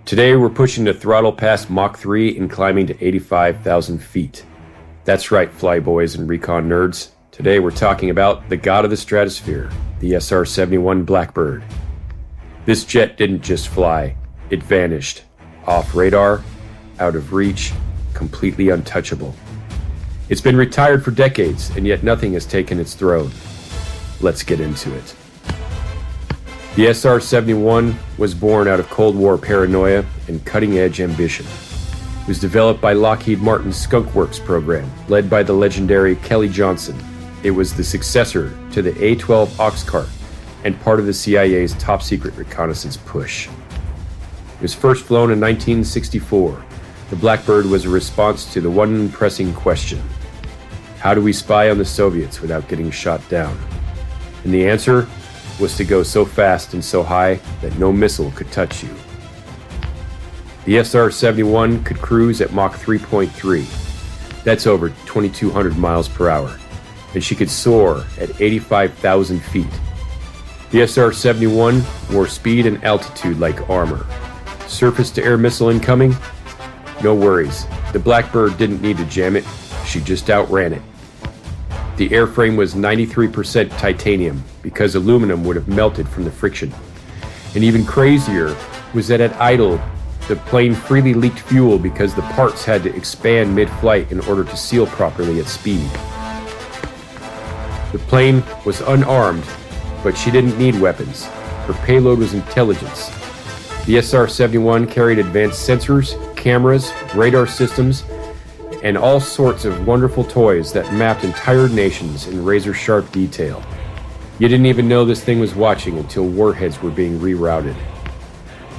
Today we're pushing the throttle past Mach 3 and climbing to 85,000 feet. That's right, flyboys and recon nerds. Today we're talking about the god of the stratosphere, the SR-71 Blackbird. This jet didn't just fly, it vanished. Off radar, out of reach, completely untouchable. It's been retired for decades, and yet nothing has taken its throne. Let's get into it. The SR-71 was born out of Cold War paranoia and cutting-edge ambition. It was developed by Lockheed Martin's Skunk Works program, led by the legendary Kelly Johnson. It was the successor to the A-12 Oxcart and part of the CIA's top-secret reconnaissance push. It was first flown in 1964. The Blackbird was a response to the one pressing question: how do we spy on the Soviets without getting shot down? And the answer was to go so fast and so high that no missile could touch you. The SR-71 could cruise at Mach 3.3. That's over 2,200 miles per hour. And she could soar at 85,000 feet. The SR-71 wore speed and altitude like armor. Surface-to-air missile incoming? No worries. The Blackbird didn't need to jam it. She just outran it. The airframe was 93% titanium because aluminum would have melted from the friction. And even crazier was that at idle, the plane freely leaked fuel because the parts had to expand mid-flight in order to seal properly at speed. The plane was unarmed, but she didn't need weapons. Her payload was intelligence. The SR-71 carried advanced sensors, cameras, radar systems, and all sorts of wonderful toys that mapped entire nations in razor-sharp detail. You didn't even know this thing was watching until warheads were being rerouted.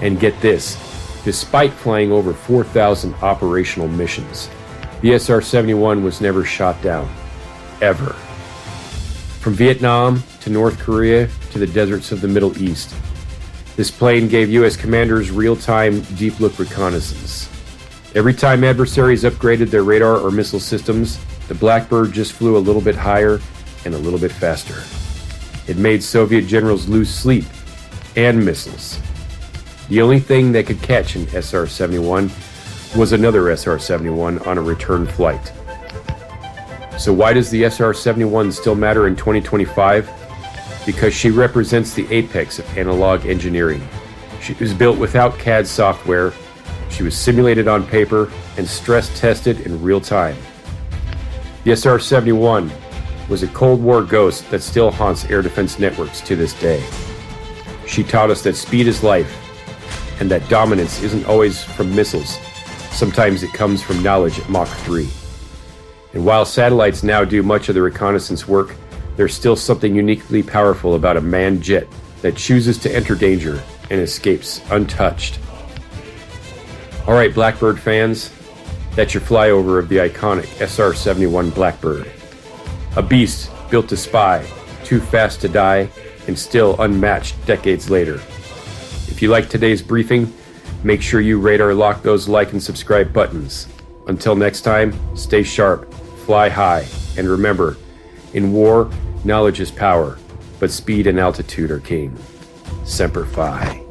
And get this, despite flying over 4,000 operational missions, the SR-71 was never shot down. Ever. From Vietnam to North Korea to the deserts of the Middle East, this plane gave U.S. commanders real-time, deep-look reconnaissance. Every time adversaries upgraded their radar or missile systems, the Blackbird just flew a little bit higher and a little bit faster. It made Soviet generals lose sleep and missiles. The only thing that could catch an SR-71 was another SR-71 on a return flight. So why does the SR-71 still matter in 2025? Because she represents the apex of analog engineering. She was built without CAD software. She was simulated on paper and stress-tested in real time. The SR-71 was a Cold War ghost that still haunts air defense networks to this day. She taught us that speed is life, and that dominance isn't always from missiles. Sometimes it comes from knowledge at Mach 3. And while satellites now do much of the reconnaissance work, there's still something uniquely powerful about a manned jet that chooses to enter danger and escapes untouched. All right, Blackbird fans, that's your flyover of the iconic SR-71 Blackbird. A beast built to spy, too fast to die, and still unmatched decades later. If you like today's briefing, make sure you radar lock those like and subscribe buttons. Until next time, stay sharp, fly high, and remember, in war, knowledge is power, but speed and altitude are king. Semper Fi.